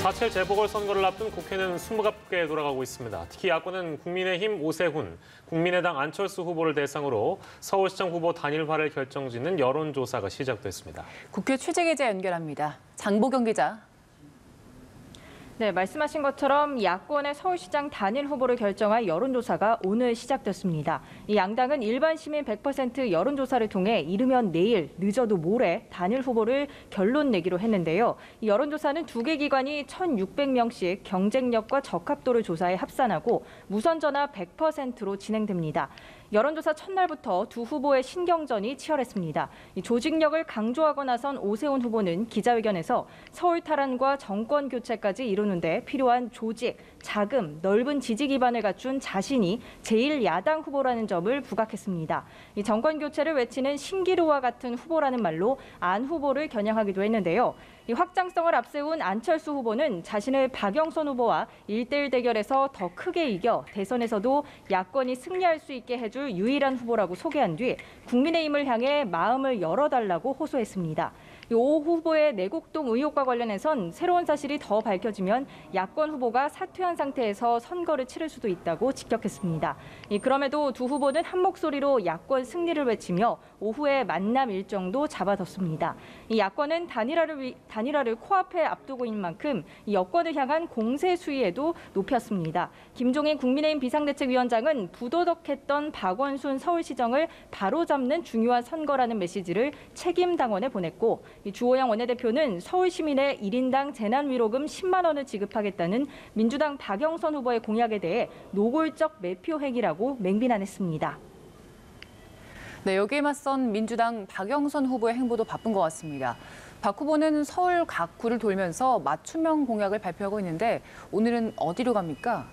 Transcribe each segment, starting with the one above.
4.7 재보궐선거를 앞둔 국회는 숨가쁘게 돌아가고 있습니다. 특히 야권은 국민의힘 오세훈, 국민의당 안철수 후보를 대상으로 서울시장 후보 단일화를 결정짓는 여론조사가 시작됐습니다. 국회 취재기자 연결합니다. 장보경 기자. 네, 말씀하신 것처럼 야권의 서울시장 단일 후보를 결정할 여론조사가 오늘 시작됐습니다. 이 양당은 일반 시민 100% 여론조사를 통해 이르면 내일, 늦어도 모레 단일 후보를 결론 내기로 했는데요. 이 여론조사는 두 개 기관이 1,600명씩 경쟁력과 적합도를 조사해 합산하고 무선전화 100%로 진행됩니다. 여론조사 첫날부터 두 후보의 신경전이 치열했습니다. 조직력을 강조하고 나선 오세훈 후보는 기자회견에서 서울 탈환과 정권 교체까지 이루는데 필요한 조직, 자금, 넓은 지지 기반을 갖춘 자신이 제1야당 후보라는 점을 부각했습니다. 이 정권 교체를 외치는 신기루와 같은 후보라는 말로 안 후보를 겨냥하기도 했는데요. 이 확장성을 앞세운 안철수 후보는 자신을 박영선 후보와 1대1 대결에서 더 크게 이겨 대선에서도 야권이 승리할 수 있게 해줄 유일한 후보라고 소개한 뒤 국민의힘을 향해 마음을 열어달라고 호소했습니다. 오 후보의 내곡동 의혹과 관련해선 새로운 사실이 더 밝혀지면 야권 후보가 사퇴한 상태에서 선거를 치를 수도 있다고 직격했습니다. 그럼에도 두 후보는 한 목소리로 야권 승리를 외치며 오후에 만남 일정도 잡아뒀습니다. 이 야권은 단일화를 코앞에 앞두고 있는 만큼 여권을 향한 공세 수위에도 높였습니다. 김종인 국민의힘 비상대책위원장은 부도덕했던 박원순 서울시정을 바로잡는 중요한 선거라는 메시지를 책임당원에 보냈고 주호영 원내대표는 서울 시민의 1인당 재난위로금 10만 원을 지급하겠다는 민주당 박영선 후보의 공약에 대해 노골적 매표 행위라고 맹비난했습니다. 네, 여기에 맞선 민주당 박영선 후보의 행보도 바쁜 것 같습니다. 박 후보는 서울 각 구를 돌면서 맞춤형 공약을 발표하고 있는데 오늘은 어디로 갑니까?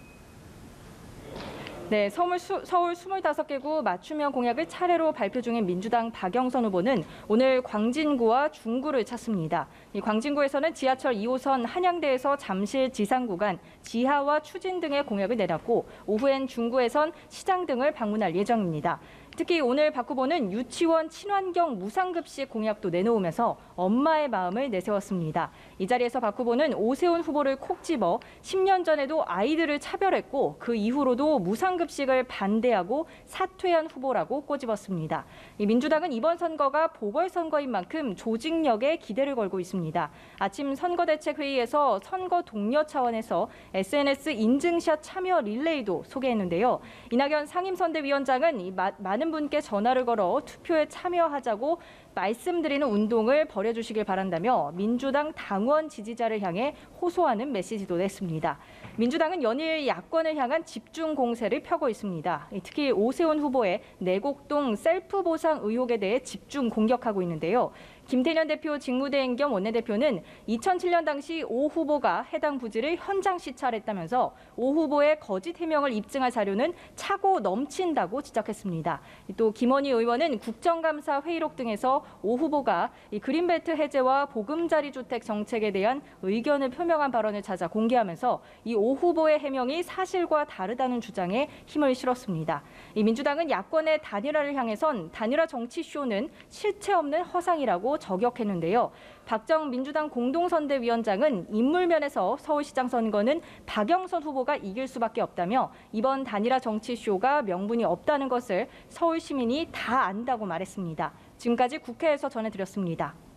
네, 서울 25개구 맞춤형 공약을 차례로 발표 중인 민주당 박영선 후보는 오늘 광진구와 중구를 찾습니다. 이 광진구에서는 지하철 2호선 한양대에서 잠실 지상 구간, 지하와 추진 등의 공약을 내놨고 오후엔 중구에선 시장 등을 방문할 예정입니다. 특히 오늘 박 후보는 유치원 친환경 무상급식 공약도 내놓으면서 엄마의 마음을 내세웠습니다. 이 자리에서 박 후보는 오세훈 후보를 콕 집어 10년 전에도 아이들을 차별했고 그 이후로도 무상급식을 반대하고 사퇴한 후보라고 꼬집었습니다. 민주당은 이번 선거가 보궐선거인 만큼 조직력에 기대를 걸고 있습니다. 아침 선거대책회의에서 선거 독려 차원에서 SNS 인증샷 참여 릴레이도 소개했는데요. 이낙연 상임선대위원장은 많은 분께 전화를 걸어 투표에 참여하자고 말씀드리는 운동을 벌여주시길 바란다며 민주당 당원 지지자를 향해 호소하는 메시지도 냈습니다. 민주당은 연일 야권을 향한 집중 공세를 펴고 있습니다. 특히 오세훈 후보의 내곡동 셀프 보상 의혹에 대해 집중 공격하고 있는데요. 김태년 대표 직무대행 겸 원내대표는 2007년 당시 오 후보가 해당 부지를 현장 시찰했다면서 오 후보의 거짓 해명을 입증할 자료는 차고 넘친다고 지적했습니다. 또 김원희 의원은 국정감사 회의록 등에서 오 후보가 그린벨트 해제와 보금자리 주택 정책에 대한 의견을 표명한 발언을 찾아 공개하면서 이 오 후보의 해명이 사실과 다르다는 주장에 힘을 실었습니다. 민주당은 야권의 단일화를 향해선 단일화 정치쇼는 실체 없는 허상이라고 저격했는데요. 박정 민주당 공동선대위원장은 인물면에서 서울시장 선거는 박영선 후보가 이길 수밖에 없다며 이번 단일화 정치쇼가 명분이 없다는 것을 서울 시민이 다 안다고 말했습니다. 지금까지 국회에서 전해드렸습니다.